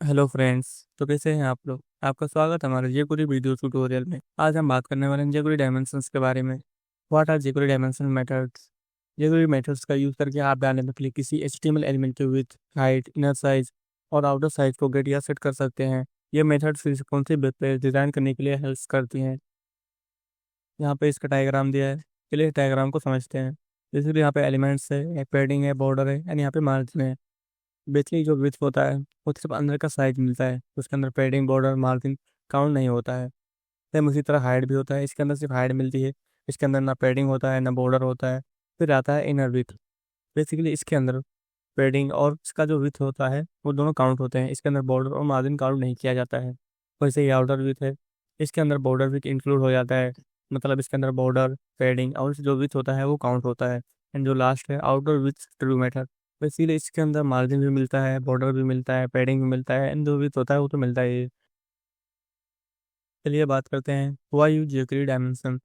Hello friends. तो कैसे हैं आप लोग? आपका स्वागत है हमारे जयपुरी वीडियो ट्यूटोरियल में। आज हम बात करने वाले हैं जयपुरी डायमेंशंस के बारे में। What are jQuery dimension methods? JQuery methods का यूज करके आप डायनेमिकली किसी HTML एलिमेंट के विड्थ, हाइट, इनर साइज और आउटर साइज को गेट या सेट कर सकते हैं। ये methods responsive web page design करने के लिए हेल्प करती हैं। यहाँ पे इसका डायग्राम दिया है, चलिए डायग्राम को समझते हैं। जैसे यहाँ पे एलिमेंट्स है, एक पैडिंग है, बॉर्डर है एंड यहाँ पे मार्जिन है। बेसिकली जो विड्थ होता है वो सिर्फ अंदर का साइज मिलता है, उसके अंदर पैडिंग, बॉर्डर, मार्जिन काउंट नहीं होता है। सेम उसी तरह हाइट भी होता है, इसके अंदर सिर्फ हाइट मिलती है, इसके अंदर ना पैडिंग होता है ना बॉर्डर होता है। फिर आता है इनर विड्थ। बेसिकली इसके अंदर पैडिंग और इसका जो विड्थ होता है वो दोनों काउंट होते हैं, इसके अंदर बॉर्डर और मार्जिन काउंट नहीं किया जाता है। वैसे ही आउटर विड्थ है, इसके अंदर बॉर्डर भी इंक्लूड हो जाता है, मतलब इसके अंदर बॉर्डर, पैडिंग और जो विड्थ होता है वो काउंट होता है। एंड जो लास्ट है आउटर विड्थ ट्रू मेथड, तो इसीलिए इसके अंदर मार्जिन भी मिलता है, बॉर्डर भी मिलता है, पैडिंग भी मिलता है एंड जो विड्थ होता है वो तो मिलता ही है। चलिए बात करते हैं why use jQuery dimension.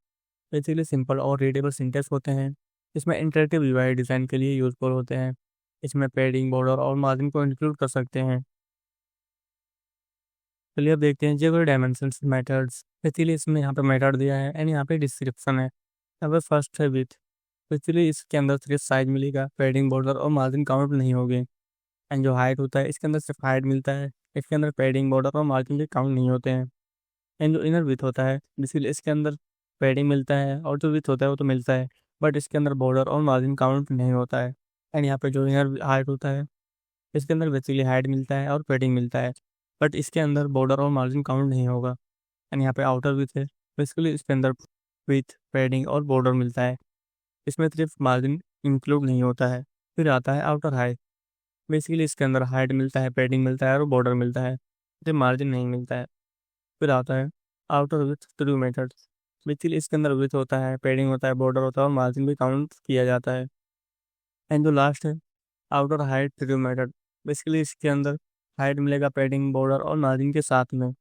Basically simple और रीडेबल सिंटेक्स होते हैं, इसमें इंटरेक्टिव यूआई डिज़ाइन के लिए यूजफुल होते हैं। इसमें पैडिंग, बॉर्डर और मार्जिन को इंक्लूड कर सकते हैं। चलिए अब देखते हैं jQuery डायमेंशन मेथड्स। बेसिकली इसमें यहाँ पे मेथड दिया है एंड यहाँ पे डिस्क्रिप्शन है। यहाँ पे फर्स्ट है विथ। बेसिकली इसके अंदर सिर्फ साइज मिलेगा, पैडिंग, बॉर्डर और मार्जिन काउंट नहीं होंगे। एंड जो हाइट होता है इसके अंदर सिर्फ हाइट मिलता है, इसके अंदर पैडिंग, बॉर्डर और मार्जिन भी काउंट नहीं होते हैं। एंड जो इनर विथ होता है बेसिकली इसके अंदर पैडिंग मिलता है और जो विथ होता है वो तो मिलता है, बट इसके अंदर बॉर्डर और मार्जिन काउंट नहीं होता है। एंड यहाँ पे जो इनर हाइट होता है इसके अंदर बेसिकली हाइट मिलता है और पैडिंग मिलता है, बट इसके अंदर बॉर्डर और मार्जिन काउंट नहीं होगा। एंड यहाँ पे आउटर विथ है, बेसिकली इसके अंदर विथ, पैडिंग और बॉर्डर मिलता है, इसमें सिर्फ मार्जिन इंक्लूड नहीं होता है। फिर आता है आउटर हाइट। बेसिकली इसके अंदर हाइट मिलता है, पैडिंग मिलता है और बॉर्डर मिलता है, सिर्फ मार्जिन नहीं मिलता है। फिर आता है outer with through method. Basically इसके अंदर विथ होता है, पैडिंग होता है, बॉर्डर होता है और मार्जिन भी काउंट किया जाता है। एंड जो लास्ट है outer height through method. Basically इसके अंदर हाइट मिलेगा, पैडिंग, बॉर्डर और मार्जिन के साथ में।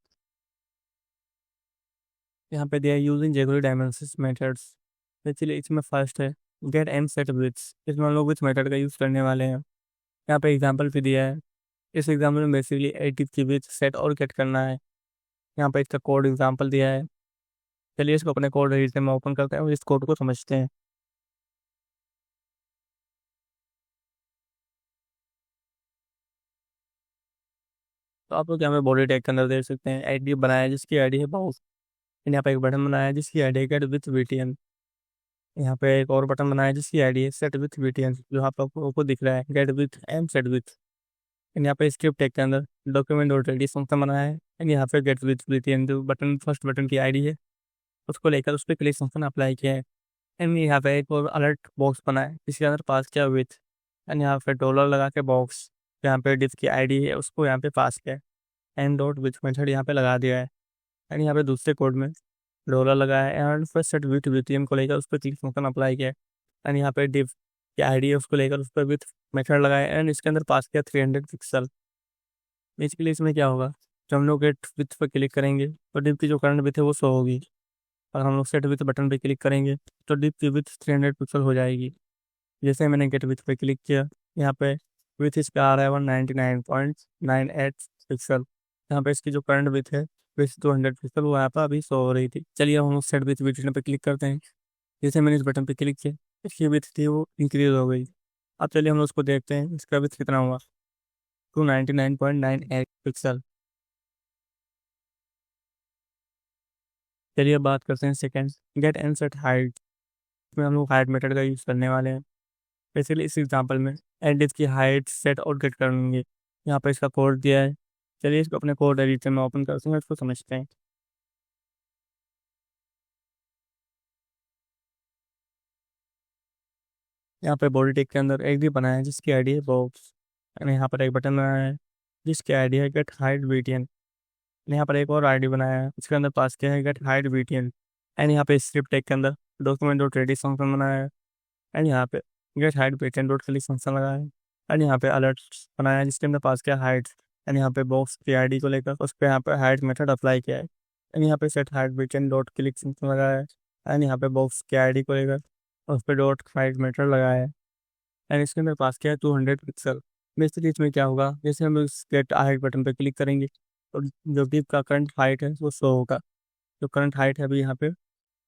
यहाँ पे दिया है using jQuery dimensions methods. Basically इसमें फर्स्ट है गेट एंड सेट विथ्स। इसमें हम लोग विथ मेथड का यूज़ करने वाले हैं। यहाँ पे एग्जांपल भी दिया है। इस एग्जाम्पल में बेसिकली एडिट की विथ, सेट और गेट करना है। यहाँ पे इसका कोड एग्जांपल दिया है। चलिए इसको अपने कोड एडिटर में ओपन करते हैं और इस कोड को समझते हैं। तो आप लोग यहाँ पे बॉडी टैग के अंदर देख सकते हैं आईडी बनाया है जिसकी आईडी है बाउस। यहाँ पे एक बटन बनाया है जिसकी आईडी है गेट विथ VTN। यहाँ पे एक और बटन बनाया है जिसकी आईडी है सेट विथ VTN, जो आप लोगों को दिख रहा है get width and set width. And यहाँ पे स्क्रिप्ट टैग के अंदर डॉक्यूमेंट डॉट रेडी फंक्शन बनाया है। एंड यहाँ पे गेट विथ VTN जो बटन, फर्स्ट बटन की आईडी है उसको लेकर उस पर क्लिक फंक्शन अप्लाई किया है। एंड यहाँ पे एक और अलर्ट बॉक्स बना है जिसके अंदर पास किया विथ। एंड यहाँ पे डॉलर लगा के बॉक्स यहाँ पे डिफ की आईडी है उसको यहाँ पे पास किया है। एंड डॉट विथ मेथड यहाँ पे लगा दिया है। एंड यहाँ पे दूसरे कोड में डॉलर लगा है एंड फिर सेट विथ VTN को लेकर उस पर क्लिक फंक्शन अप्लाई किया है। एंड यहाँ पे डिफ की आईडी है उसको लेकर उस पर विथ मेथड लगाया एंड इसके अंदर पास किया 300 पिक्सल। बेसिकली इसमें क्या होगा, जब हम लोग गेट विथ पर क्लिक करेंगे तो डिप की जो करंट विथ है वो शो होगी। अगर हम लोग सेट विथ बटन पे क्लिक करेंगे तो डिप की विथ 300 पिक्सल हो जाएगी। जैसे मैंने गेट विथ पे क्लिक किया, यहाँ पे विथ इस पे आ रहा है 199.98 पिक्सल। यहाँ पे इसकी जो करंट विथ है विथ 200 पिक्सल वो यहाँ पर अभी शो हो रही थी। चलिए हम लोग सेट विथ बटन पे क्लिक करते हैं। जैसे मैंने इस बटन पे क्लिक किया इसकी विथ थी वो इंक्रीज हो गई। अब चलिए हम लोग उसको देखते हैं इसका विथ कितना हुआ, 299.98 पिक्सल। चलिए अब बात करते हैं second get and set height. इसमें हम लोग हाइट मेथड का यूज़ करने वाले हैं। बेसिकली इस एग्जांपल में एडिट की हाइट सेट और गेट करेंगे। यहाँ पे इसका कोड दिया है। चलिए इसको अपने कोड एडिटर में ओपन करते हैं, इसको समझते हैं। यहाँ पे बॉडी टेक के अंदर एक भी बनाया है जिसकी आईडी है बॉक्स। यहाँ पर एक बटन बनाया है जिसकी आईडी है गेट हाइट VTN। यहाँ पर एक और आईडी बनाया है उसके अंदर पास किया है गेट हाइट VTN। एंड यहाँ पे स्क्रिप्ट टेक के अंदर डॉक्यूमेंट डॉट रेडी फंक्शन बनाया है। एंड यहाँ पे get height VTN dot click function लगाया है। एंड यहाँ पे अलर्ट बनाया है जिसके अंदर पास किया हाइट। एंड यहाँ पे बॉक्स की आईडी को लेकर उस पर यहाँ पे हाइट मेथड अप्लाई किया है। एंड यहाँ पे set height VTN dot click function लगाया है। एंड यहाँ पे बॉक्स की आईडी को लेकर उस पर डॉट हाइट मेथड लगाया है। एंड इसके अंदर पास किया है 200 पिक्सल। बेसिकली इसमें क्या होगा, जैसे हम इस गेट हाइट बटन पे क्लिक करेंगे और जो डिप का करंट हाइट है वो शो होगा। जो करंट हाइट है अभी यहाँ पे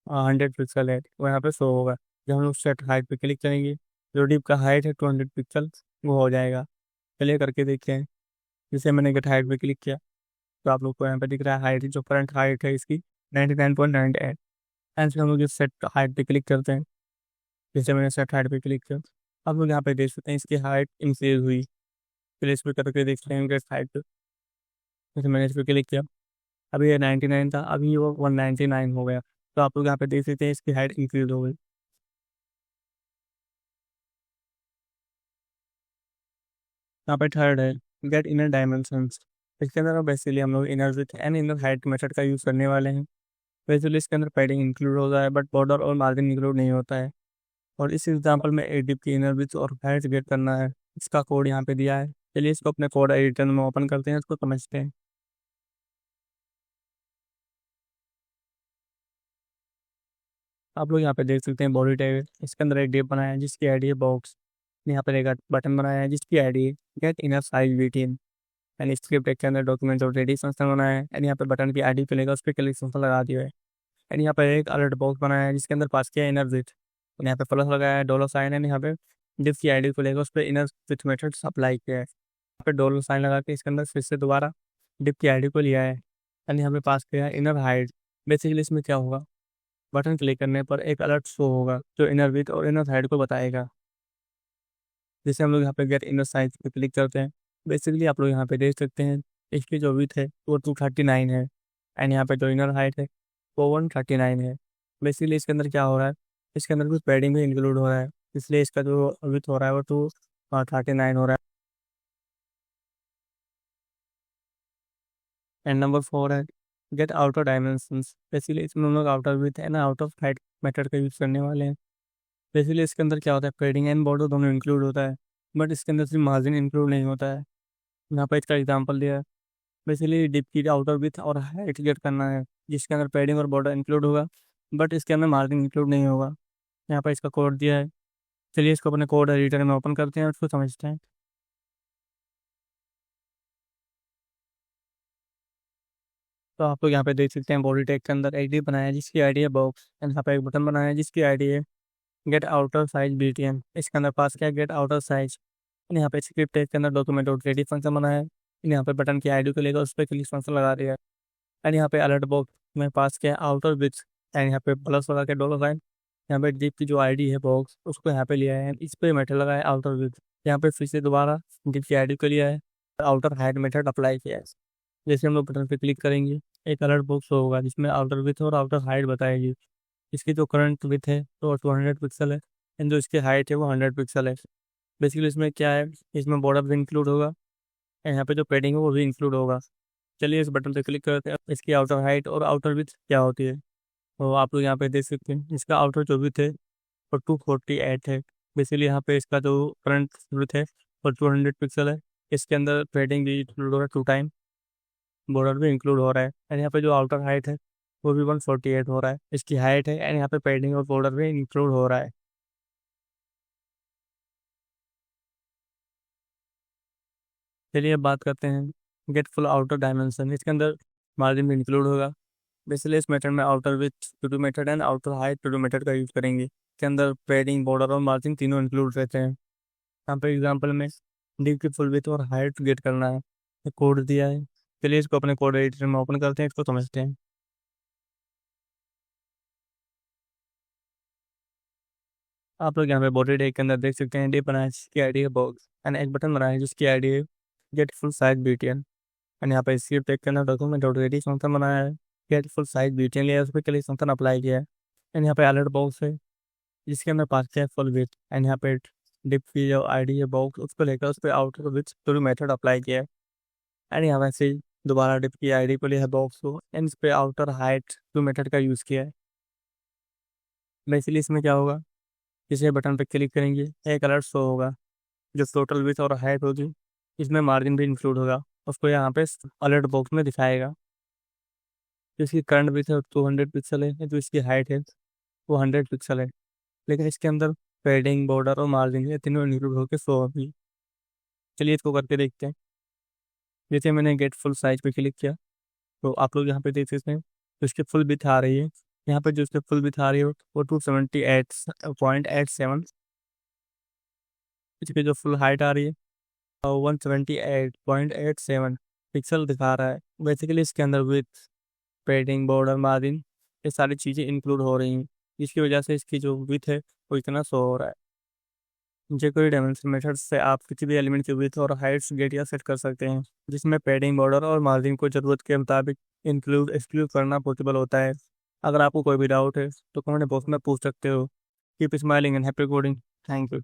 100 पिक्सल है, वो यहाँ पे शो होगा। जब हम लोग सेट हाइट पे क्लिक करेंगे, जो डिप का हाइट है 200 पिक्सल, वो हो जाएगा। चलिए करके देखते हैं। जैसे मैंने गेट हाइट पे क्लिक किया तो आप लोग को यहाँ पे दिख रहा है हाइट, जो करंट हाइट है इसकी 99.98। एंड फिर हम लोग सेट हाइट पे क्लिक करते हैं। जैसे मैंने सेट हाइट पे क्लिक किया, आप लोग यहाँ पे देख सकते हैं इसकी हाइट इंक्रीज हुई। फिर इस पे करके देखते हैं गेट हाइट पे। जैसे मैंने इस पे क्लिक किया, अभी ये 99 था, अभी वो 199 हो गया। तो आप लोग यहाँ पे देख सकते हैं इसकी हाइट इंक्रीज हो गई। यहाँ पे थर्ड है गेट इनर डायमेंशंस। इसके अंदर बेसिकली हम लोग inner with and inner height method का यूज़ करने वाले हैं। बेसिकली इसके अंदर पैडिंग इंक्लूड होता है बट बॉर्डर और मार्जिन इंक्लूड नहीं होता है। और इस एग्जांपल में एक डिप की इनर विथ और हाइट गेट करना है। इसका कोड यहाँ पे दिया है। चलिए इसको अपने कोड एडिटर में ओपन करते हैं, इसको समझते हैं। आप लोग यहाँ पे देख सकते हैं बॉडी टैग, इसके अंदर एक डिप बनाया है जिसकी आईडी है बॉक्स। यहाँ पर एक बटन बनाया है जिसकी आईडी है get inner size BTN. And script के अंदर डॉक्यूमेंट ऑलरेडी फंक्शन बनाया है। एंड यहाँ पे बटन की आईडी पे लेगा, उस पर क्लिक फंक्शन लगा दिया है। एंड यहाँ पे एक अलर्ट बॉक्स बनाया है जिसके अंदर पास किया है इनर विथ। यहाँ पे प्लस लगाया है, डॉलर साइन है। यहाँ पे डिफ की आईडी को लेकर उस पर इनर विथ मेथड अप्लाई किया है। यहाँ पे डॉलर साइन लगा के इसके अंदर फिर से दोबारा डिफ की आईडी को लिया है। एंड यहाँ पे पास किया है इनर हाइट। बेसिकली इसमें क्या होगा, बटन क्लिक करने पर एक अलर्ट शो होगा जो इनर विथ और इनर हाइट को बताएगा। जैसे हम लोग यहाँ पे गेट इनर साइज पे क्लिक करते हैं, बेसिकली आप लोग यहाँ पे देख सकते हैं इसकी जो विथ है वो 239 है। एंड यहाँ पे जो इनर हाइट है वो 139 है। बेसिकली इसके अंदर क्या हो रहा है, इसके अंदर कुछ पैडिंग भी इंक्लूड हो रहा है, इसलिए इसका जो विथ हो रहा है वो 239 हो रहा है। एंड नंबर 4 है गेट आउटर डायमेंशंस। बेसिकली इसमें हम लोग outer with and out of height method का यूज़ करने वाले हैं। बेसिकली इसके अंदर क्या होता है, पैडिंग एंड बॉर्डर दोनों इंक्लूड होता है, बट इसके अंदर सिर्फ मार्जिन इंक्लूड नहीं होता है। यहाँ पर इसका एग्जाम्पल दिया है। बेसिकली डिप की आउटर विथ और हाइट गेट करना है जिसके अंदर पैडिंग और बॉर्डर इंक्लूड होगा, बट इसके अंदर मार्जिन इंक्लूड नहीं होगा। यहाँ पर इसका कोड दिया है। चलिए इसको अपने कोड एडिटर में ओपन करते हैं और उसको समझते हैं। तो आप लोग यहाँ पे देख सकते हैं बॉडी टैग के अंदर एक डिप बनाया है जिसकी आईडी है बॉक्स। एंड यहाँ पे एक बटन बनाया है जिसकी आईडी है गेट आउटर साइज बीटीएन। इसके अंदर पास किया गेट आउटर साइज। यहाँ पे स्क्रिप्ट टैग के अंदर डॉक्यूमेंट और रेडी फंक्शन बनाया है। यहाँ पे बटन की आईडी को लेकर उस पर क्लिक फंक्शन लगा दिया है। एंड यहाँ पे अलर्ट बॉक्स में पास किया आउटर विथ। एंड यहाँ पे प्लस लगा के डॉलर साइन। यहाँ पे डिप की जो आईडी है बॉक्स उसको यहाँ पे लिया है, इस पे मेथड लगाया है आउटर विथ। यहाँ पे फिर से दोबारा डिप की आईडी को लिया है, आउटर हाइट मेथड अप्लाई किया है। जैसे हम लोग बटन पे क्लिक करेंगे एक अलर्ट बॉक्स होगा जिसमें आउटर विथ और आउटर हाइट बताएगी। इसकी जो करंट विथ है तो 200 पिक्सल है, एंड जो इसकी हाइट है वो 100 पिक्सल है। बेसिकली इसमें क्या है, इसमें बॉर्डर भी इंक्लूड होगा एंड यहाँ पे जो पेडिंग है वो भी इंक्लूड होगा। चलिए इस बटन पे क्लिक करते हैं, इसकी आउटर हाइट और आउटर विथ क्या होती है। तो आप लोग यहाँ पे देख सकते हैं इसका आउटर जो विथ है वो 248 है। बेसिकली यहाँ पे इसका जो करंट विथ है वो 200 पिक्सल है। इसके अंदर पेडिंग भी इंक्लूड हो रहा है 2 टाइम, बॉर्डर भी इंक्लूड हो रहा है। एंड यहाँ पे जो आउटर हाइट है वो भी 148 हो रहा है, इसकी हाइट है। एंड यहाँ पे पेडिंग और बॉर्डर भी इंक्लूड हो रहा है। चलिए अब बात करते हैं गेट फुल आउटर डायमेंशन। इसके अंदर मार्जिन भी इंक्लूड होगा। बेसिकली इस मेथड में outer width to do method and outer height to do method का यूज करेंगे। इसके अंदर पेडिंग बॉर्डर और मार्जिन तीनों इंक्लूड रहते हैं। यहाँ पे एग्जांपल में डिव की फुल विथ और हाइट गेट करना है, कोड दिया है। चलिए इसको अपने कोड एडिटर में ओपन करते हैं, इसको समझते हैं। आप लोग यहाँ पे बॉडी टैग के अंदर देख सकते हैं डिव बनाया है जिसकी आईडी है बॉक्स। एंड एक बटन बनाया है जिसकी आईडी है get full size BTN. And यहाँ पे स्क्रिप्ट टैग के अंदर डॉक्यूमेंट ऑलरेडी फंक्शन बनाया है, गेट फुल साइज बीटीएन लिया है, उस पर क्लिक फंक्शन अप्लाई किया है। एंड यहाँ पे अलर्ट बॉक्स है जिसके अंदर पास किया है फुल विथ। एंड यहाँ पे डिप की जो आईडी है बॉक्स उसको लेकर उस पर outer width to method apply किया है। एंड यहाँ से दोबारा डिप की आईडी को लिया है बॉक्स को, एंड इस पे आउटर हाइट टू मेथड का यूज़ किया है। बेसिकली इसमें क्या होगा, इसे बटन पे क्लिक करेंगे एक अलर्ट शो होगा जो टोटल विथ और हाइट होगी, इसमें मार्जिन भी इंक्लूड होगा, उसको यहाँ पे अलर्ट बॉक्स में दिखाएगा। जो इसकी करंट विथ है 200 पिक्सल है, जो इसकी हाइट है वो 100 पिक्सल है। लेकिन इसके अंदर पेडिंग बॉर्डर और मार्जिन ये तीनों इंक्लूड होकर शो होगी। चलिए इसको करके देखते हैं। जैसे मैंने गेट फुल साइज पे क्लिक किया तो आप लोग यहाँ पे देख सकते हैं, तो इसकी फुल विड्थ आ रही है। यहाँ पे जो इसकी फुल विड्थ आ रही है वो 278.87, इसकी जो फुल हाइट आ रही है 178.87 पिक्सल दिखा रहा है। बेसिकली इसके अंदर विथ पेडिंग बॉर्डर मार्जिन ये सारी चीज़ें इंक्लूड हो रही हैं, जिसकी वजह से इसकी जो विथ है वो इतना शो हो रहा है। jQuery डायमेंशन मेथड से आप किसी भी एलिमेंट की विथ और हाइट्स गेट या सेट कर सकते हैं, जिसमें पेडिंग बॉर्डर और मार्जिन को ज़रूरत के मुताबिक इंक्लूड एक्सक्लूड करना पॉसिबल होता है। अगर आपको कोई भी डाउट है तो कमेंट बॉक्स में पूछ सकते हो। Keep smiling and happy coding. Thank you.